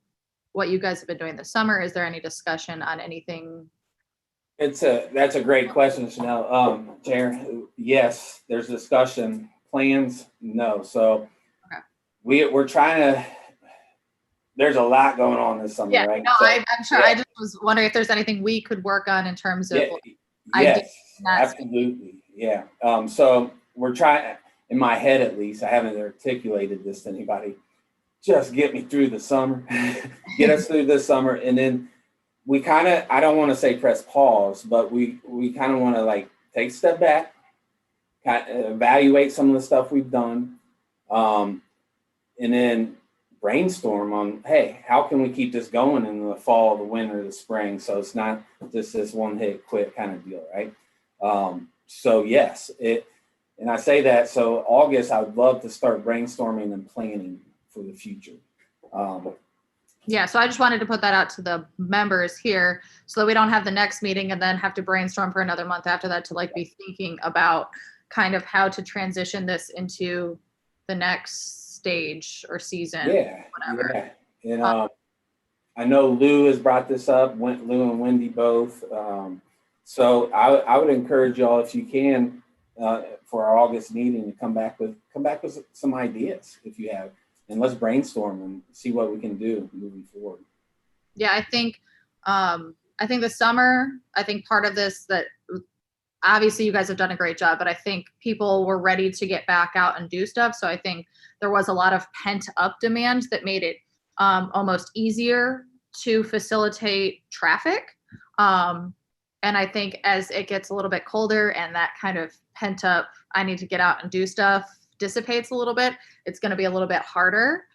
what you guys have been doing this summer. Is there any discussion on anything? That's a great question, Chanel. Chair, yes, there's discussion. Plans, no. So okay. we're trying to, there's a lot going on this summer, yeah, right? No, so, I'm sure. Yeah. I just was wondering if there's anything we could work on in terms of yes, absolutely. Yeah. So we're trying, in my head at least, I haven't articulated this to anybody, just get me through the summer, get us through this summer. And then we kind of, I don't want to say press pause, but we kind of want to like take a step back, kind of evaluate some of the stuff we've done, and then brainstorm on, hey, how can we keep this going in the fall, the winter, the spring? So it's not just this one hit quit kind of deal, right? So yes, and I say that, so August, I would love to start brainstorming and planning for the future. Yeah, so I just wanted to put that out to the members here so that we don't have the next meeting and then have to brainstorm for another month after that to like be thinking about kind of how to transition this into the next stage or season. Yeah, whatever. Yeah. And I know Lou has brought this up, Lou and Wendy both. So I would encourage y'all, if you can, for our August meeting, to come back with some ideas if you have. And let's brainstorm and see what we can do moving forward. Yeah, I think the summer, I think part of this that obviously you guys have done a great job, but I think people were ready to get back out and do stuff. So I think there was a lot of pent up demand that made it almost easier to facilitate traffic. And I think as it gets a little bit colder and that kind of pent up, I need to get out and do stuff dissipates a little bit, it's going to be a little bit harder.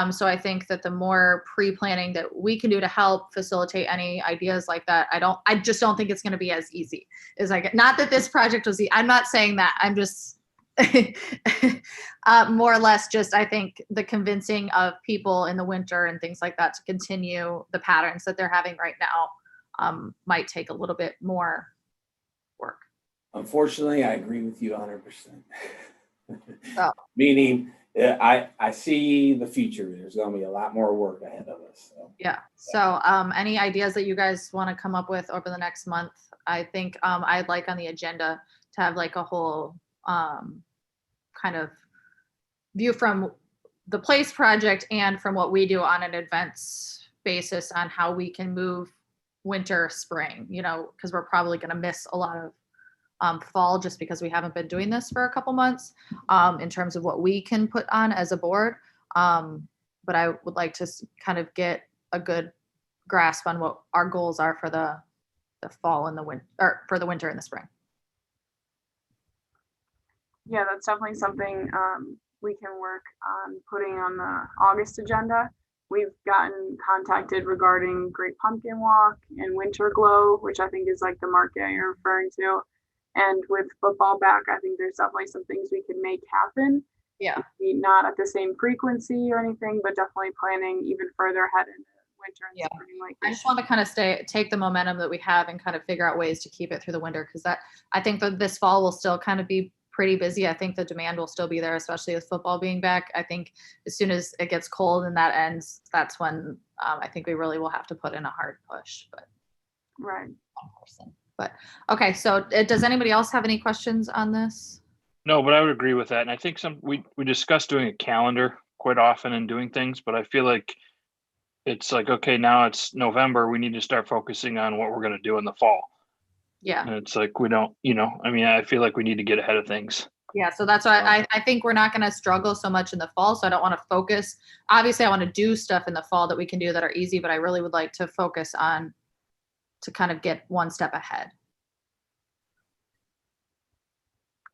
So I think that the more pre-planning that we can do to help facilitate any ideas like that, I just don't think it's going to be as easy as not that this project was easy. I'm not saying that. I'm just more or less just, I think the convincing of people in the winter and things like that to continue the patterns that they're having right now might take a little bit more work. Unfortunately, I agree with you 100%. Oh. Meaning, I see the future. There's going to be a lot more work ahead of us. So. Yeah. So any ideas that you guys want to come up with over the next month? I think I'd like on the agenda to have like a whole kind of view from the place project and from what we do on an events basis on how we can move winter, spring, because we're probably going to miss a lot of fall just because we haven't been doing this for a couple months in terms of what we can put on as a board. But I would like to kind of get a good grasp on what our goals are for the fall and the winter, or for the winter and the spring. Yeah, that's definitely something we can work on putting on the August agenda. We've gotten contacted regarding Great Pumpkin Walk and Winter Glow, which I think is like the market you're referring to. And with football back, I think there's definitely some things we could make happen. Yeah. Maybe not at the same frequency or anything, but definitely planning even further ahead into winter and spring. Like I just want to kind of take the momentum that we have and kind of figure out ways to keep it through the winter, because I think that this fall will still kind of be pretty busy. I think the demand will still be there, especially with football being back. I think as soon as it gets cold and that ends, that's when I think we really will have to put in a hard push. But right. But okay, so does anybody else have any questions on this? No, but I would agree with that. And I think we discussed doing a calendar quite often and doing things, but I feel like it's like, okay, now it's November. We need to start focusing on what we're going to do in the fall. Yeah. And it's like, we don't, I mean, I feel like we need to get ahead of things. Yeah, so that's why I think we're not going to struggle so much in the fall. So I don't want to focus. Obviously, I want to do stuff in the fall that we can do that are easy, but I really would like to focus on to kind of get one step ahead.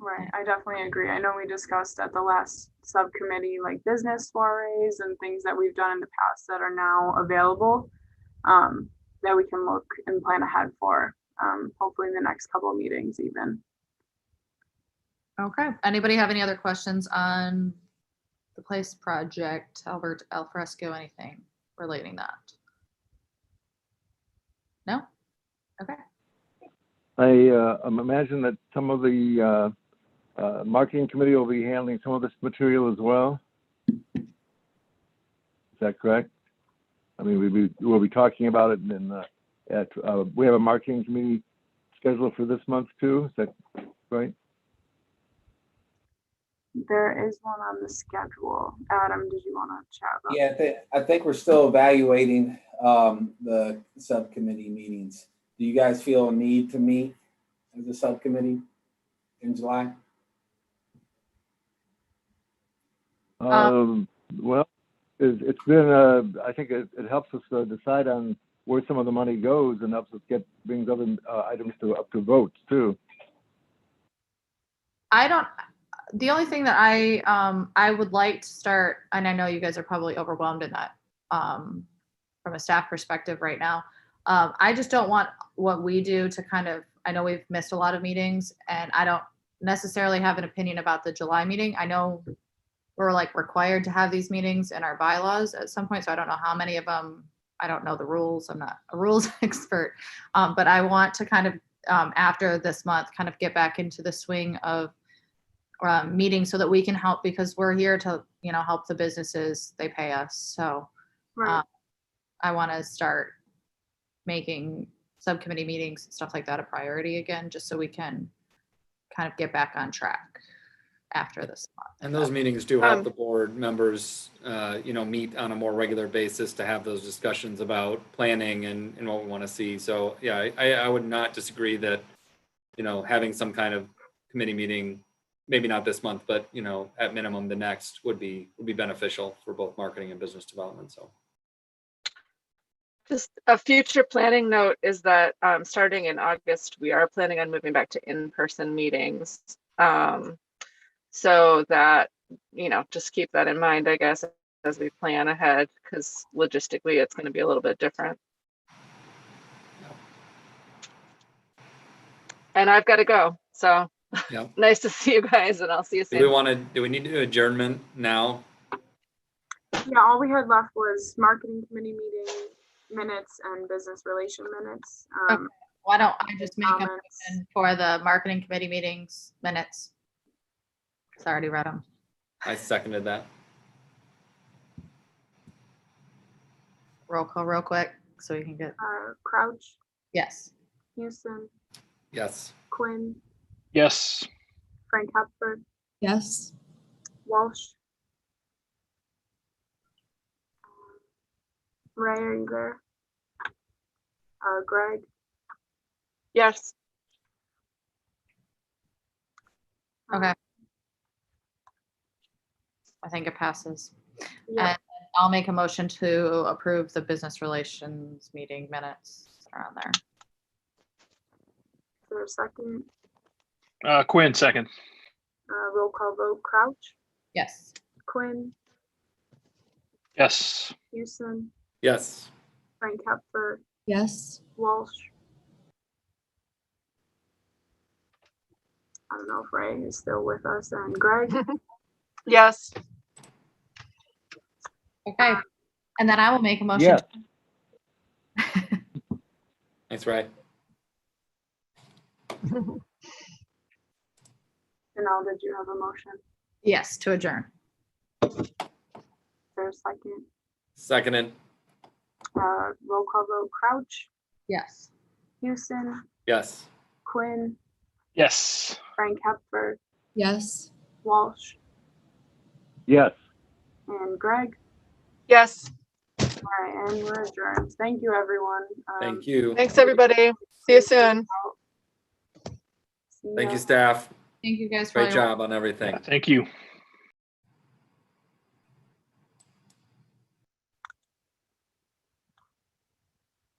Right, I definitely agree. I know we discussed at the last subcommittee, like business soirees and things that we've done in the past that are now available, that we can look and plan ahead for, hopefully in the next couple of meetings even. Okay. Anybody have any other questions on the place project, Albert Alfresco, anything relating that? No? Okay. I imagine that some of the marketing committee will be handling some of this material as well. Is that correct? I mean, we'll be talking about it we have a marketing committee scheduled for this month too. Is that right? There is one on the schedule. Adam, did you want to chat about Yeah, I think we're still evaluating the subcommittee meetings. Do you guys feel a need to meet as a subcommittee in July? Well, it's been, I think it helps us decide on where some of the money goes and helps us brings other items up to votes too. The only thing that I would like to start, and I know you guys are probably overwhelmed in that from a staff perspective right now. I just don't want what we do to I know we've missed a lot of meetings and I don't necessarily have an opinion about the July meeting. I know we're like required to have these meetings in our bylaws at some point, so I don't know how many of them. I don't know the rules. I'm not a rules expert, but I want to after this month get back into the swing of meetings so that we can help, because we're here to help the businesses. They pay us, so Right. I want to start making subcommittee meetings and stuff like that a priority again, just so we can get back on track after this month. And those meetings do help the board members, meet on a more regular basis to have those discussions about planning and what we want to see. So yeah, I would not disagree that, having some kind of committee meeting, maybe not this month, but at minimum the next would be beneficial for both marketing and business development. So just a future planning note is that starting in August, we are planning on moving back to in-person meetings. So that, just keep that in mind, I guess, as we plan ahead, because logistically it's going to be a little bit different. And I've got to go. So yep. Nice to see you guys, and I'll see you soon. Do we need to do adjournment now? Yeah, all we had left was marketing committee meeting minutes and business relation minutes. Okay. Why don't I just make a motion for the marketing committee meetings minutes? I already read them. I seconded that. Roll call real quick so we can get. Crouch. Yes. Houston. Yes. Quinn. Yes. Frank Hepford. Yes. Walsh. Ray, are you there? Greg. Yes. Okay. I think it passes. Yeah. And I'll make a motion to approve the business relations meeting minutes that are on there. Is there a second? Quinn, second. Roll call vote. Crouch. Yes. Quinn. Yes. Houston. Yes. Frank Hepford. Yes. Walsh. I don't know if Ray is still with us. And Greg. Yes. Okay. And then I will make a motion. Yes. Thanks, Ray. Janelle, did you have a motion? Yes, to adjourn. Is there a second? Seconded. Roll call vote. Crouch. Yes. Houston. Yes. Quinn. Yes. Frank Hepford. Yes. Walsh, Yes. and Greg. Yes. All right, and we're adjourned. Thank you, everyone. Thank you. Thanks, everybody. See you soon. See Thank ya. you, staff. Thank you guys for all Great your job on everything. Thank you.